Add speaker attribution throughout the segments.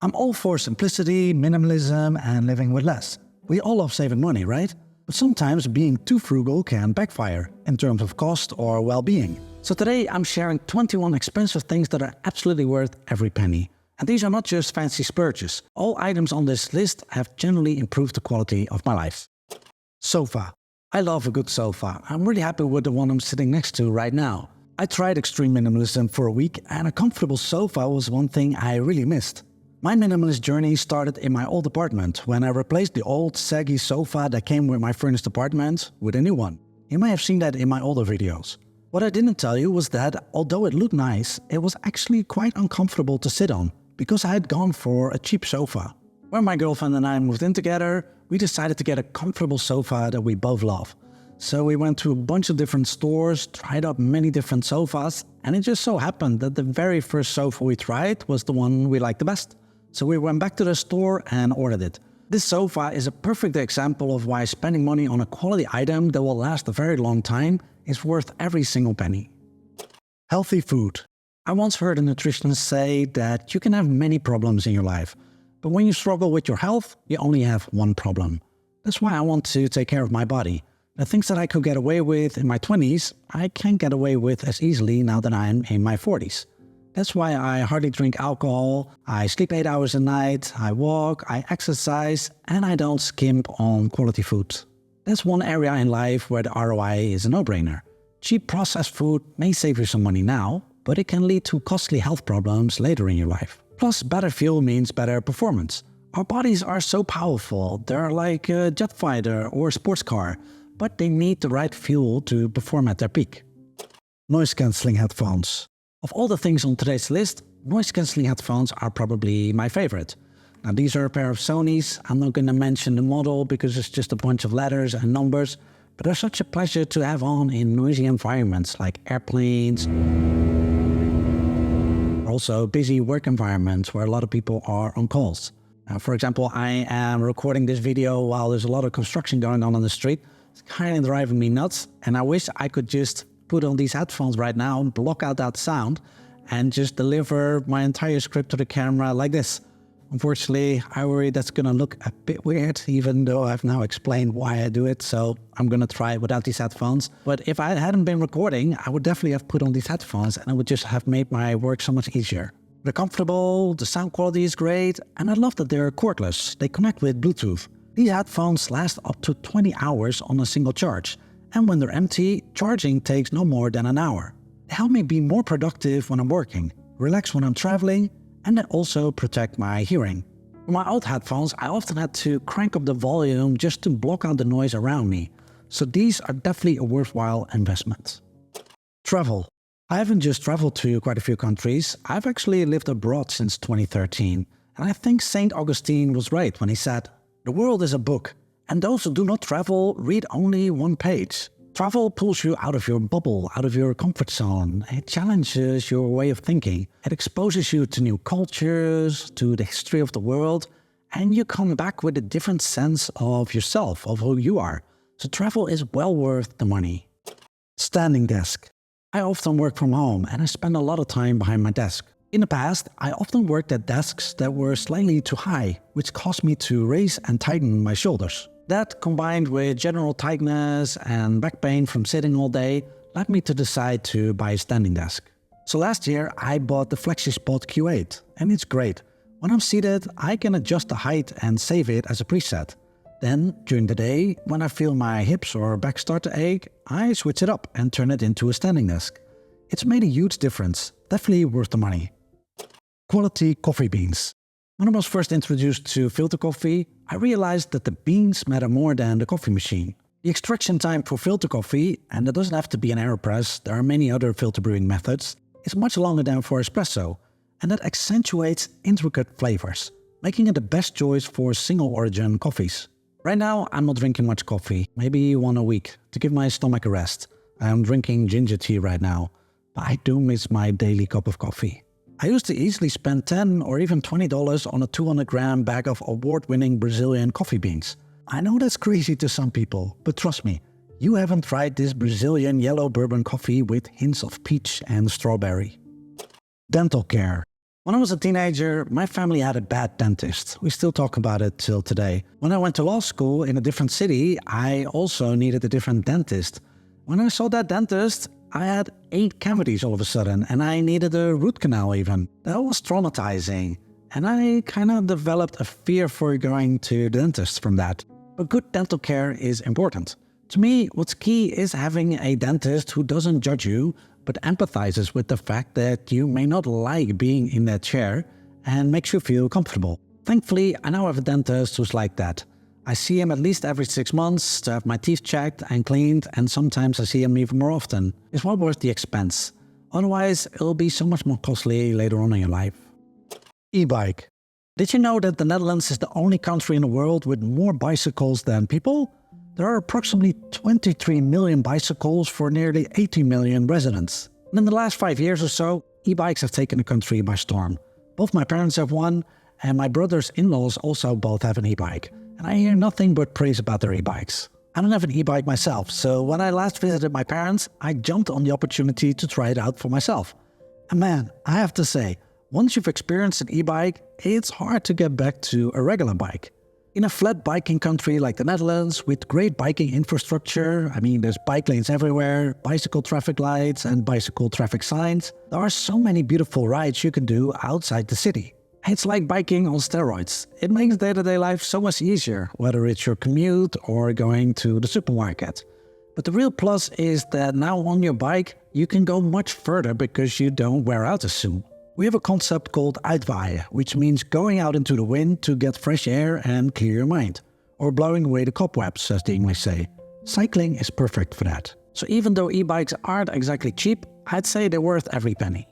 Speaker 1: I'm all for simplicity, minimalism, and living with less. We all love saving money, right? But sometimes being too frugal can backfire in terms of cost or well-being. So today I'm sharing 21 expensive things that are absolutely worth every penny. And these are not just fancy splurges. All items on this list have generally improved the quality of my life. Sofa. I love a good sofa. I'm really happy with the one I'm sitting next to right now. I tried extreme minimalism for a week, and a comfortable sofa was one thing I really missed. My minimalist journey started in my old apartment when I replaced the old saggy sofa that came with my furnished apartment with a new one. You may have seen that in my older videos. What I didn't tell you was that although it looked nice, it was actually quite uncomfortable to sit on because I had gone for a cheap sofa. When my girlfriend and I moved in together, we decided to get a comfortable sofa that we both love. So we went to a bunch of different stores, tried out many different sofas, and it just so happened that the very first sofa we tried was the one we liked the best. So we went back to the store and ordered it. This sofa is a perfect example of why spending money on a quality item that will last a very long time is worth every single penny. Healthy food. I once heard a nutritionist say that you can have many problems in your life, but when you struggle with your health, you only have one problem. That's why I want to take care of my body. The things that I could get away with in my 20s, I can't get away with as easily now that I'm in my 40s. That's why I hardly drink alcohol, I sleep 8 hours a night, I walk, I exercise, and I don't skimp on quality food. That's one area in life where the ROI is a no-brainer. Cheap processed food may save you some money now, but it can lead to costly health problems later in your life. Plus, better fuel means better performance. Our bodies are so powerful, they're like a jet fighter or a sports car, but they need the right fuel to perform at their peak. Noise-cancelling headphones. Of all the things on today's list, noise-cancelling headphones are probably my favorite. Now these are a pair of Sony's. I'm not going to mention the model because it's just a bunch of letters and numbers, but they're such a pleasure to have on in noisy environments like airplanes, or also busy work environments where a lot of people are on calls. Now, for example, I am recording this video while there's a lot of construction going on the street. It's kind of driving me nuts, and I wish I could just put on these headphones right now, block out that sound, and just deliver my entire script to the camera like this. Unfortunately, I worry that's gonna look a bit weird, even though I've now explained why I do it, so I'm gonna try it without these headphones. But if I hadn't been recording, I would definitely have put on these headphones, and it would just have made my work so much easier. They're comfortable, the sound quality is great, and I love that they're cordless. They connect with Bluetooth. These headphones last up to 20 hours on a single charge. And when they're empty, charging takes no more than an hour. They help me be more productive when I'm working, relax when I'm traveling, and they also protect my hearing. For my old headphones, I often had to crank up the volume just to block out the noise around me. So these are definitely a worthwhile investment. Travel. I haven't just traveled to quite a few countries, I've actually lived abroad since 2013. And I think St. Augustine was right when he said, "The world is a book. And those who do not travel read only one page." Travel pulls you out of your bubble, out of your comfort zone. It challenges your way of thinking. It exposes you to new cultures, to the history of the world, and you come back with a different sense of yourself, of who you are. So travel is well worth the money. Standing desk. I often work from home and I spend a lot of time behind my desk. In the past, I often worked at desks that were slightly too high, which caused me to raise and tighten my shoulders. That, combined with general tightness and back pain from sitting all day, led me to decide to buy a standing desk. So last year, I bought the FlexiSpot Q8, and it's great. When I'm seated, I can adjust the height and save it as a preset. Then, during the day, when I feel my hips or back start to ache, I switch it up and turn it into a standing desk. It's made a huge difference, definitely worth the money. Quality coffee beans. When I was first introduced to filter coffee, I realized that the beans matter more than the coffee machine. The extraction time for filter coffee, and it doesn't have to be an AeroPress, there are many other filter brewing methods, is much longer than for espresso, and that accentuates intricate flavors, making it the best choice for single origin coffees. Right now, I'm not drinking much coffee, maybe one a week, to give my stomach a rest. I'm drinking ginger tea right now, but I do miss my daily cup of coffee. I used to easily spend $10 or even $20 on a 200-gram bag of award-winning Brazilian coffee beans. I know that's crazy to some people, but trust me, you haven't tried this Brazilian yellow bourbon coffee with hints of peach and strawberry. Dental care. When I was a teenager, my family had a bad dentist. We still talk about it till today. When I went to law school in a different city, I also needed a different dentist. When I saw that dentist, I had 8 cavities all of a sudden, and I needed a root canal even. That was traumatizing, and I kind of developed a fear for going to the dentist from that. But good dental care is important. To me, what's key is having a dentist who doesn't judge you, but empathizes with the fact that you may not like being in that chair and makes you feel comfortable. Thankfully, I now have a dentist who's like that. I see him at least every 6 months to have my teeth checked and cleaned, and sometimes I see him even more often. It's well worth the expense. Otherwise, it'll be so much more costly later on in your life. E-bike. Did you know that the Netherlands is the only country in the world with more bicycles than people? There are approximately 23 million bicycles for nearly 80 million residents. And in the last 5 years or so, e-bikes have taken the country by storm. Both my parents have one, and my brother's in-laws also both have an e-bike. And I hear nothing but praise about their e-bikes. I don't have an e-bike myself, so when I last visited my parents, I jumped on the opportunity to try it out for myself. And man, I have to say, once you've experienced an e-bike, it's hard to get back to a regular bike. In a flat biking country like the Netherlands, with great biking infrastructure, there's bike lanes everywhere, bicycle traffic lights and bicycle traffic signs, there are so many beautiful rides you can do outside the city. It's like biking on steroids. It makes day-to-day life so much easier, whether it's your commute or going to the supermarket. But the real plus is that now on your bike, you can go much further because you don't wear out as soon. We have a concept called uitwaaien, which means going out into the wind to get fresh air and clear your mind. Or blowing away the cobwebs, as the English say. Cycling is perfect for that. So even though e-bikes aren't exactly cheap, I'd say they're worth every penny.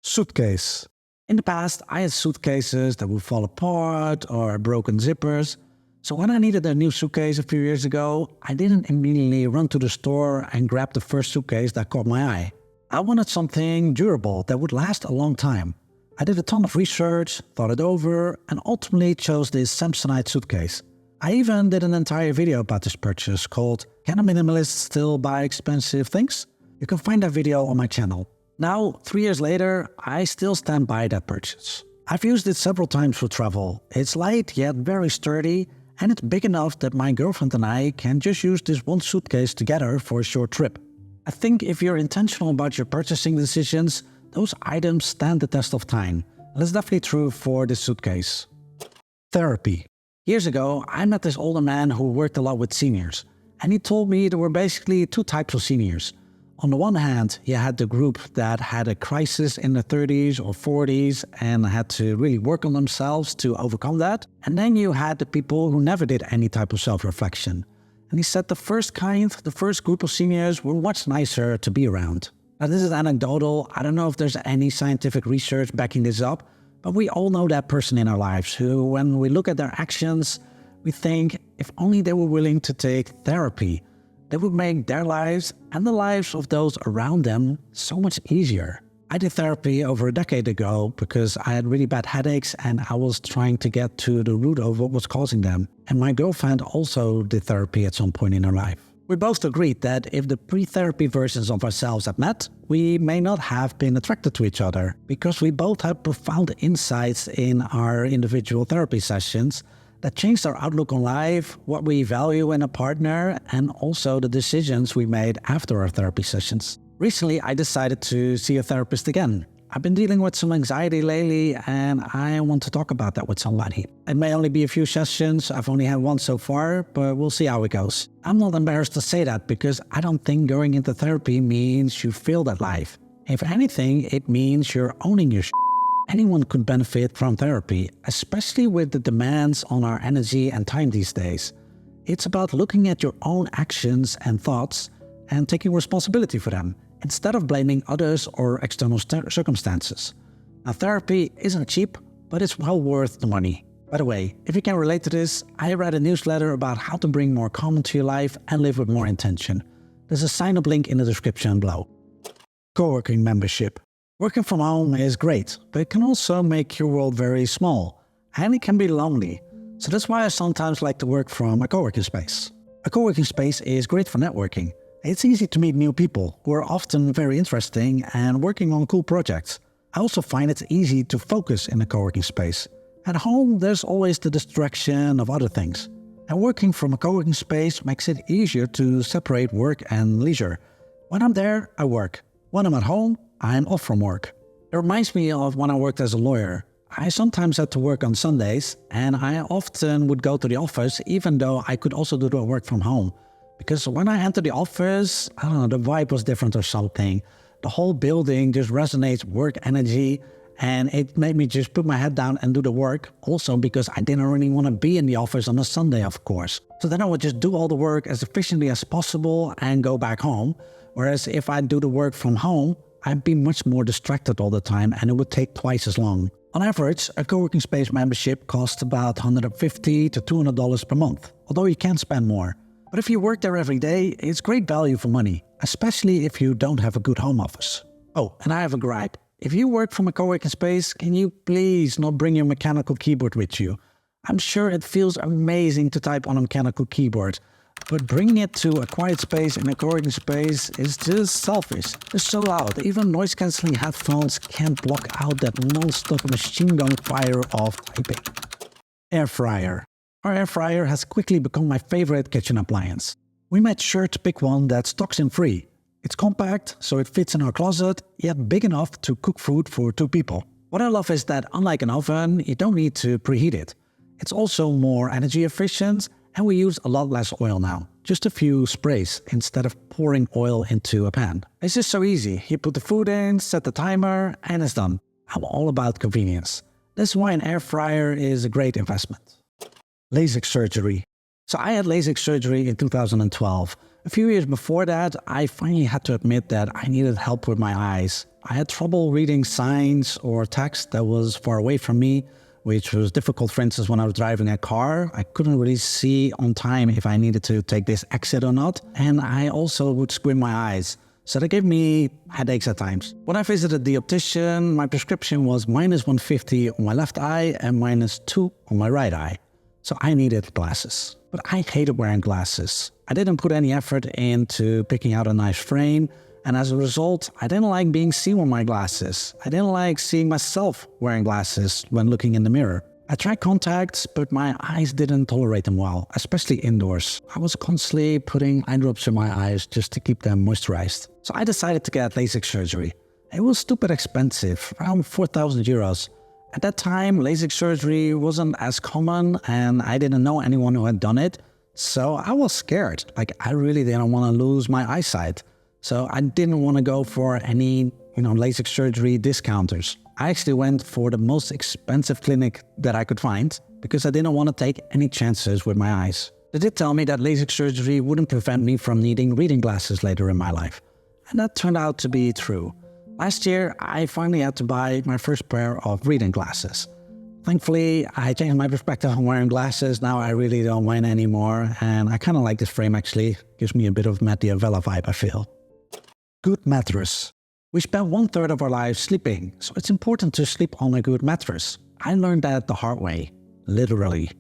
Speaker 1: Suitcase. In the past, I had suitcases that would fall apart or broken zippers. So when I needed a new suitcase a few years ago, I didn't immediately run to the store and grab the first suitcase that caught my eye. I wanted something durable that would last a long time. I did a ton of research, thought it over, and ultimately chose this Samsonite suitcase. I even did an entire video about this purchase called "Can a Minimalist Still Buy Expensive Things?" You can find that video on my channel. Now, 3 years later, I still stand by that purchase. I've used it several times for travel. It's light yet very sturdy, and it's big enough that my girlfriend and I can just use this one suitcase together for a short trip. I think if you're intentional about your purchasing decisions, those items stand the test of time. And that's definitely true for this suitcase. Therapy. Years ago, I met this older man who worked a lot with seniors. And he told me there were basically 2 types of seniors. On the one hand, you had the group that had a crisis in their 30s or 40s and had to really work on themselves to overcome that. And then you had the people who never did any type of self-reflection. And he said the first group of seniors were much nicer to be around. Now this is anecdotal, I don't know if there's any scientific research backing this up, but we all know that person in our lives who, when we look at their actions, we think if only they were willing to take therapy, they would make their lives and the lives of those around them so much easier. I did therapy over a decade ago because I had really bad headaches and I was trying to get to the root of what was causing them. And my girlfriend also did therapy at some point in her life. We both agreed that if the pre-therapy versions of ourselves had met, we may not have been attracted to each other because we both had profound insights in our individual therapy sessions that changed our outlook on life, what we value in a partner, and also the decisions we made after our therapy sessions. Recently, I decided to see a therapist again. I've been dealing with some anxiety lately and I want to talk about that with somebody. It may only be a few sessions, I've only had one so far, but we'll see how it goes. I'm not embarrassed to say that because I don't think going into therapy means you failed at life. If anything, it means you're owning your shit. Anyone could benefit from therapy, especially with the demands on our energy and time these days. It's about looking at your own actions and thoughts and taking responsibility for them, instead of blaming others or external circumstances. Now, therapy isn't cheap, but it's well worth the money. By the way, if you can relate to this, I read a newsletter about how to bring more calm into your life and live with more intention. There's a sign-up link in the description below. Co-working membership. Working from home is great, but it can also make your world very small, and it can be lonely. So that's why I sometimes like to work from a co-working space. A co-working space is great for networking. It's easy to meet new people who are often very interesting and working on cool projects. I also find it's easy to focus in a co-working space. At home, there's always the distraction of other things. And working from a co-working space makes it easier to separate work and leisure. When I'm there, I work. When I'm at home, I'm off from work. It reminds me of when I worked as a lawyer. I sometimes had to work on Sundays, and I often would go to the office even though I could also do the work from home. Because when I entered the office, I don't know, the vibe was different or something. The whole building just resonates work energy, and it made me just put my head down and do the work. Also because I didn't really want to be in the office on a Sunday, of course. So then I would just do all the work as efficiently as possible and go back home. Whereas if I do the work from home, I'd be much more distracted all the time and it would take twice as long. On average, a co-working space membership costs about $150 to $200 per month, although you can spend more. But if you work there every day, it's great value for money, especially if you don't have a good home office. Oh, and I have a gripe. If you work from a co-working space, can you please not bring your mechanical keyboard with you? I'm sure it feels amazing to type on a mechanical keyboard, but bringing it to a quiet space in a co-working space is just selfish. It's so loud. Even noise-cancelling headphones can't block out that non-stop machine gun fire of typing. Air fryer. Our air fryer has quickly become my favorite kitchen appliance. We made sure to pick one that's toxin-free. It's compact, so it fits in our closet, yet big enough to cook food for 2 people. What I love is that unlike an oven, you don't need to preheat it. It's also more energy efficient, and we use a lot less oil now. Just a few sprays instead of pouring oil into a pan. It's just so easy. You put the food in, set the timer, and it's done. I'm all about convenience. That's why an air fryer is a great investment. LASIK surgery. So I had LASIK surgery in 2012. A few years before that, I finally had to admit that I needed help with my eyes. I had trouble reading signs or text that was far away from me, which was difficult, for instance, when I was driving a car. I couldn't really see on time if I needed to take this exit or not. And I also would squint my eyes. So that gave me headaches at times. When I visited the optician, my prescription was -150 on my left eye and -2 on my right eye. So I needed glasses. But I hated wearing glasses. I didn't put any effort into picking out a nice frame. And as a result, I didn't like being seen with my glasses. I didn't like seeing myself wearing glasses when looking in the mirror. I tried contacts, but my eyes didn't tolerate them well, especially indoors. I was constantly putting eye drops in my eyes just to keep them moisturized. So I decided to get LASIK surgery. It was stupid expensive, around 4,000 euros. At that time, LASIK surgery wasn't as common and I didn't know anyone who had done it. So I was scared. I really didn't want to lose my eyesight. So I didn't want to go for any, LASIK surgery discounters. I actually went for the most expensive clinic that I could find because I didn't want to take any chances with my eyes. They did tell me that LASIK surgery wouldn't prevent me from needing reading glasses later in my life. And that turned out to be true. Last year, I finally had to buy my first pair of reading glasses. Thankfully, I changed my perspective on wearing glasses. Now I really don't mind anymore. And I kind of like this frame actually. Gives me a bit of Matt Diavella vibe, I feel. Good mattress. We spend 1/3 of our lives sleeping, so it's important to sleep on a good mattress. I learned that the hard way, literally.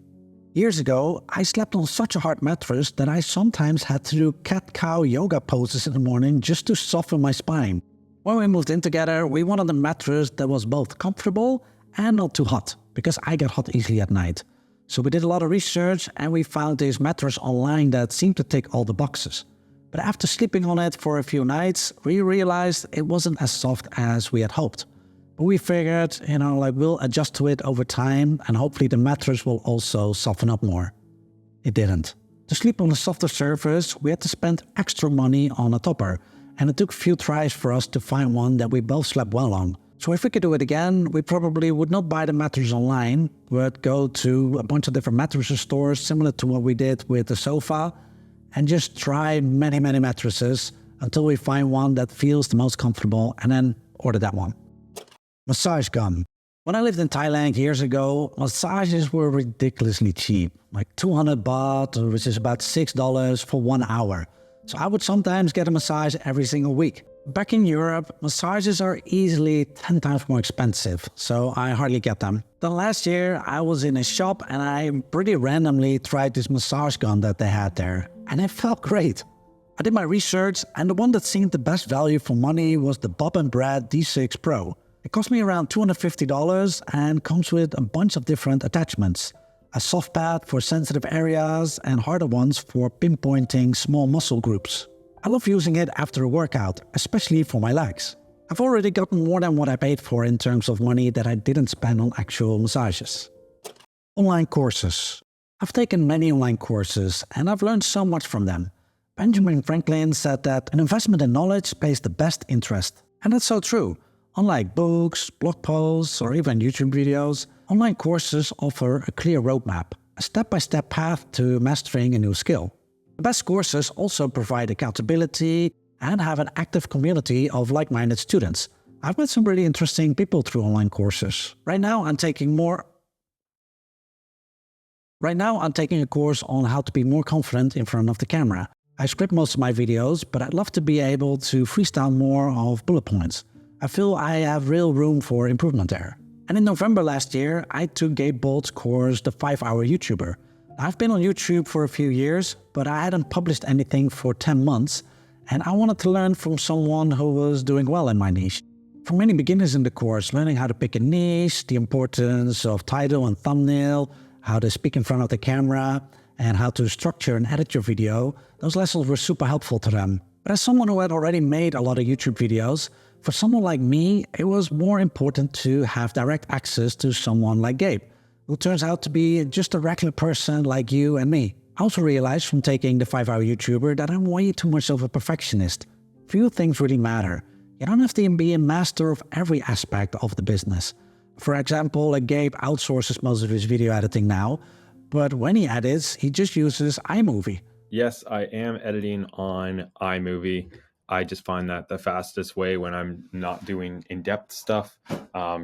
Speaker 1: Years ago, I slept on such a hard mattress that I sometimes had to do cat-cow yoga poses in the morning just to soften my spine. When we moved in together, we wanted a mattress that was both comfortable and not too hot, because I get hot easily at night. So we did a lot of research and we found this mattress online that seemed to tick all the boxes. But after sleeping on it for a few nights, we realized it wasn't as soft as we had hoped. But we figured, we'll adjust to it over time and hopefully the mattress will also soften up more. It didn't. To sleep on a softer surface, we had to spend extra money on a topper, and it took a few tries for us to find one that we both slept well on. So if we could do it again, we probably would not buy the mattress online, but go to a bunch of different mattress stores, similar to what we did with the sofa, and just try many mattresses until we find one that feels the most comfortable and then order that one. Massage gun. When I lived in Thailand years ago, massages were ridiculously cheap, like 200 baht, which is about $6 for 1 hour. So I would sometimes get a massage every single week. Back in Europe, massages are easily 10 times more expensive, so I hardly get them. Then last year, I was in a shop and I pretty randomly tried this massage gun that they had there, and it felt great. I did my research, and the one that seemed the best value for money was the Bob & Brad D6 Pro. It cost me around $250 and comes with a bunch of different attachments. A soft pad for sensitive areas and harder ones for pinpointing small muscle groups. I love using it after a workout, especially for my legs. I've already gotten more than what I paid for in terms of money that I didn't spend on actual massages. Online courses. I've taken many online courses and I've learned so much from them. Benjamin Franklin said that an investment in knowledge pays the best interest. And that's so true. Unlike books, blog posts, or even YouTube videos, online courses offer a clear roadmap, a step-by-step path to mastering a new skill. The best courses also provide accountability and have an active community of like-minded students. I've met some really interesting people through online courses. Right now, I'm taking a course on how to be more confident in front of the camera. I script most of my videos, but I'd love to be able to freestyle more of bullet points. I feel I have real room for improvement there. And in November last year, I took Gabe Bolt's course, The 5-Hour YouTuber. I've been on YouTube for a few years, but I hadn't published anything for 10 months, and I wanted to learn from someone who was doing well in my niche. For many beginners in the course, learning how to pick a niche, the importance of title and thumbnail, how to speak in front of the camera, and how to structure and edit your video, those lessons were super helpful to them. But as someone who had already made a lot of YouTube videos, for someone like me, it was more important to have direct access to someone like Gabe, who turns out to be just a regular person like you and me. I also realized from taking the 5-Hour YouTuber that I'm way too much of a perfectionist. Few things really matter. You don't have to be a master of every aspect of the business. For example, Gabe outsources most of his video editing now, but when he edits, he just uses iMovie.
Speaker 2: Yes, I am editing on iMovie. I just find that the fastest way when I'm not doing in-depth stuff.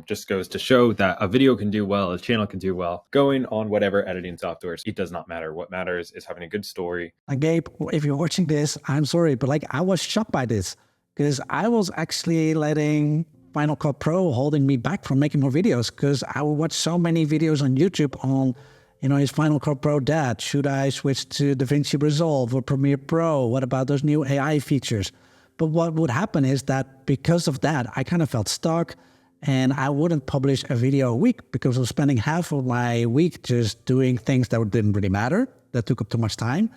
Speaker 2: Just goes to show that a video can do well, a channel can do well. Going on whatever editing software, it does not matter. What matters is having a good story.
Speaker 1: Gabe, if you're watching this, I'm sorry, but I was shocked by this because I was actually letting Final Cut Pro holding me back from making more videos because I would watch so many videos on YouTube on his Final Cut Pro dad. Should I switch to DaVinci Resolve or Premiere Pro? What about those new AI features? But what would happen is that because of that, I kind of felt stuck and I wouldn't publish a video a week because I was spending half of my week just doing things that didn't really matter, that took up too much time,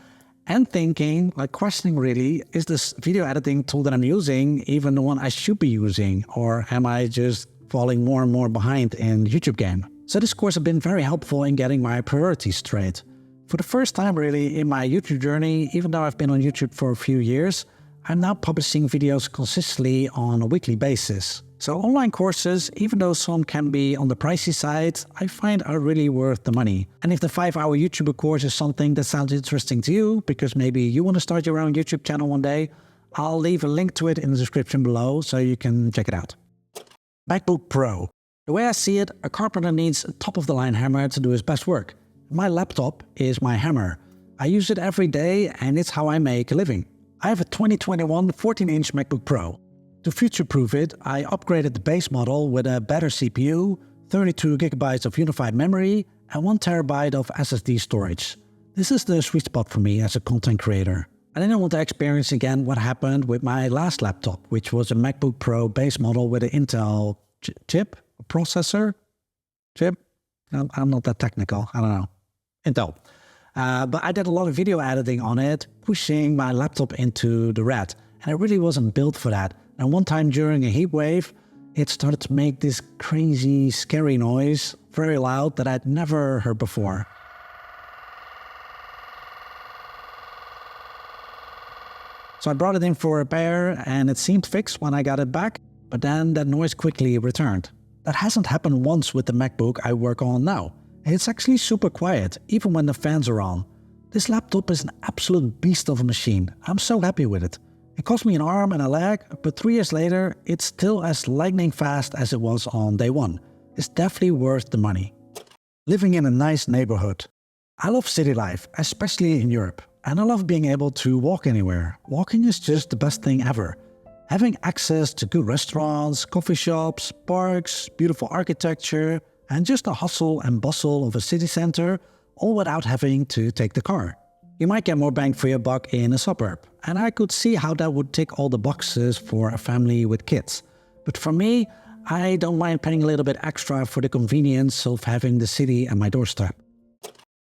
Speaker 1: and thinking, questioning really, is this video editing tool that I'm using even the one I should be using? Or am I just falling more and more behind in the YouTube game? So this course has been very helpful in getting my priorities straight. For the first time really in my YouTube journey, even though I've been on YouTube for a few years, I'm now publishing videos consistently on a weekly basis. So online courses, even though some can be on the pricey side, I find are really worth the money. And if the 5-Hour YouTuber course is something that sounds interesting to you, because maybe you want to start your own YouTube channel one day, I'll leave a link to it in the description below so you can check it out. MacBook Pro. The way I see it, a carpenter needs a top-of-the-line hammer to do his best work. My laptop is my hammer. I use it every day and it's how I make a living. I have a 2021 14-inch MacBook Pro. To future-proof it, I upgraded the base model with a better CPU, 32 GB of unified memory, and 1 TB of SSD storage. This is the sweet spot for me as a content creator. I didn't want to experience again what happened with my last laptop, which was a MacBook Pro base model with an Intel processor. I'm not that technical, I don't know. Intel. But I did a lot of video editing on it, pushing my laptop into the red. And it really wasn't built for that. And one time during a heat wave, it started to make this crazy, scary noise, very loud, that I'd never heard before. So I brought it in for repair and it seemed fixed when I got it back, but then that noise quickly returned. That hasn't happened once with the MacBook I work on now. It's actually super quiet, even when the fans are on. This laptop is an absolute beast of a machine. I'm so happy with it. It cost me an arm and a leg, but 3 years later, it's still as lightning fast as it was on day one. It's definitely worth the money. Living in a nice neighborhood. I love city life, especially in Europe, and I love being able to walk anywhere. Walking is just the best thing ever. Having access to good restaurants, coffee shops, parks, beautiful architecture, and just the hustle and bustle of a city center, all without having to take the car. You might get more bang for your buck in a suburb, and I could see how that would tick all the boxes for a family with kids. But for me, I don't mind paying a little bit extra for the convenience of having the city at my doorstep.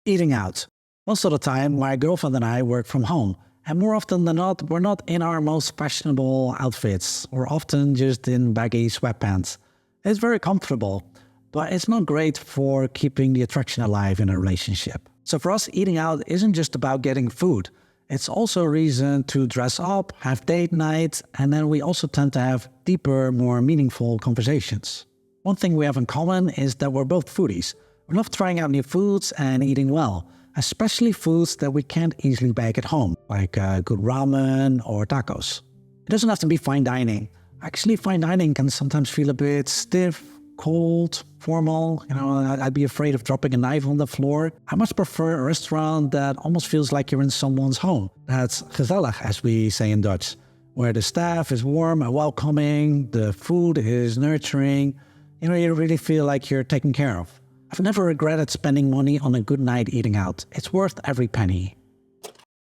Speaker 1: Eating out. Most of the time, my girlfriend and I work from home. And more often than not, we're not in our most fashionable outfits. We're often just in baggy sweatpants. It's very comfortable, but it's not great for keeping the attraction alive in a relationship. So for us, eating out isn't just about getting food. It's also a reason to dress up, have date nights, and then we also tend to have deeper, more meaningful conversations. One thing we have in common is that we're both foodies. We love trying out new foods and eating well, especially foods that we can't easily bake at home, like good ramen or tacos. It doesn't have to be fine dining. Actually, fine dining can sometimes feel a bit stiff, cold, formal. I'd be afraid of dropping a knife on the floor. I much prefer a restaurant that almost feels like you're in someone's home. That's gezellig, as we say in Dutch, where the staff is warm and welcoming, the food is nurturing. You really feel like you're taken care of. I've never regretted spending money on a good night eating out. It's worth every penny.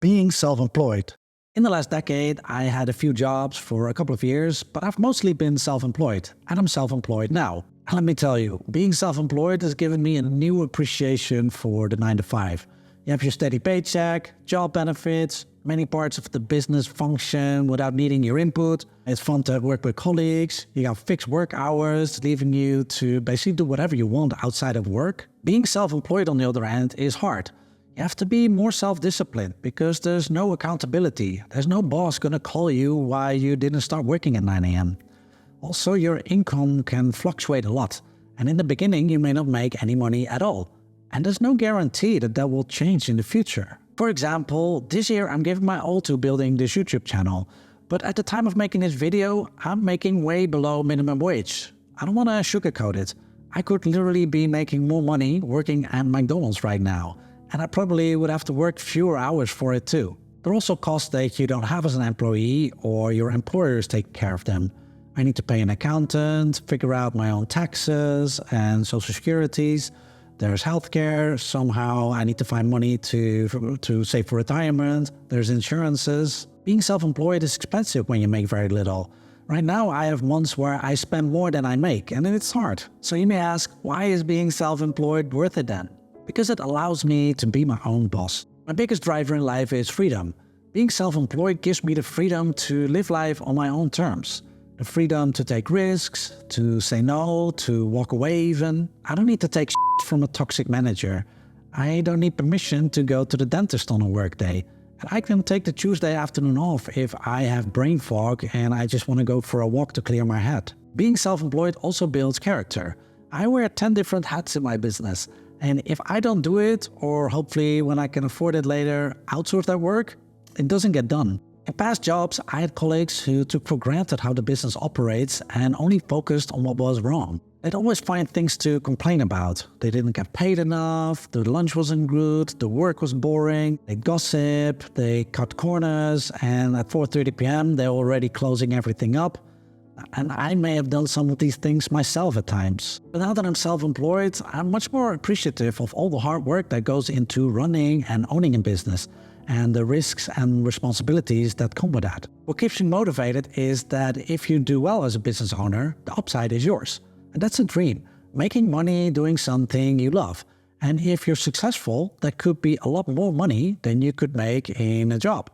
Speaker 1: Being self-employed. In the last decade, I had a few jobs for a couple of years, but I've mostly been self-employed, and I'm self-employed now. And let me tell you, being self-employed has given me a new appreciation for the 9-to-5. You have your steady paycheck, job benefits, many parts of the business function without needing your input. It's fun to work with colleagues. You got fixed work hours, leaving you to basically do whatever you want outside of work. Being self-employed, on the other hand, is hard. You have to be more self-disciplined because there's no accountability. There's no boss going to call you why you didn't start working at 9 a.m. Also, your income can fluctuate a lot. And in the beginning, you may not make any money at all. And there's no guarantee that that will change in the future. For example, this year I'm giving my all to building this YouTube channel. But at the time of making this video, I'm making way below minimum wage. I don't want to sugarcoat it. I could literally be making more money working at McDonald's right now. And I probably would have to work fewer hours for it too. There are also costs that you don't have as an employee or your employer is taking care of them. I need to pay an accountant, figure out my own taxes and social securities. There's healthcare. Somehow I need to find money to save for retirement. There's insurances. Being self-employed is expensive when you make very little. Right now I have months where I spend more than I make, and it's hard. So you may ask, why is being self-employed worth it then? Because it allows me to be my own boss. My biggest driver in life is freedom. Being self-employed gives me the freedom to live life on my own terms. The freedom to take risks, to say no, to walk away even. I don't need to take shit from a toxic manager. I don't need permission to go to the dentist on a work day. And I can take the Tuesday afternoon off if I have brain fog and I just want to go for a walk to clear my head. Being self-employed also builds character. I wear 10 different hats in my business. And if I don't do it, or hopefully when I can afford it later, outsource that work, it doesn't get done. In past jobs, I had colleagues who took for granted how the business operates and only focused on what was wrong. They'd always find things to complain about. They didn't get paid enough, the lunch wasn't good, the work was boring, they gossip, they cut corners, and at 4:30 p.m. they're already closing everything up. And I may have done some of these things myself at times. But now that I'm self-employed, I'm much more appreciative of all the hard work that goes into running and owning a business, and the risks and responsibilities that come with that. What keeps me motivated is that if you do well as a business owner, the upside is yours. And that's a dream, making money doing something you love. And if you're successful, that could be a lot more money than you could make in a job.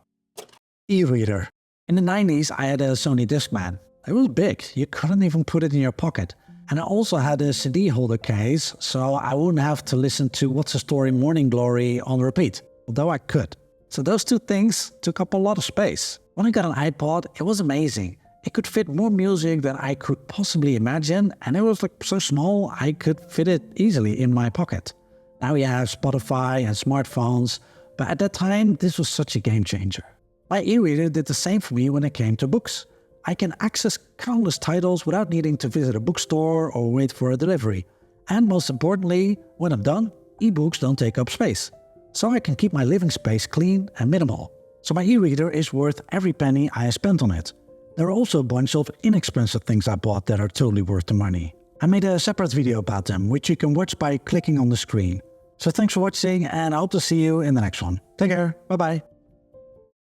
Speaker 1: E-reader. In the 90s, I had a Sony Discman. It was big, you couldn't even put it in your pocket. And I also had a CD holder case, so I wouldn't have to listen to What's the Story Morning Glory on repeat, although I could. So those two things took up a lot of space. When I got an iPod, it was amazing. It could fit more music than I could possibly imagine, and it was so small I could fit it easily in my pocket. Now you have Spotify and smartphones, but at that time, this was such a game changer. My e-reader did the same for me when it came to books. I can access countless titles without needing to visit a bookstore or wait for a delivery. And most importantly, when I'm done, ebooks don't take up space. So I can keep my living space clean and minimal. So my e-reader is worth every penny I spent on it. There are also a bunch of inexpensive things I bought that are totally worth the money. I made a separate video about them, which you can watch by clicking on the screen. So thanks for watching, and I hope to see you in the next one. Take care, bye bye.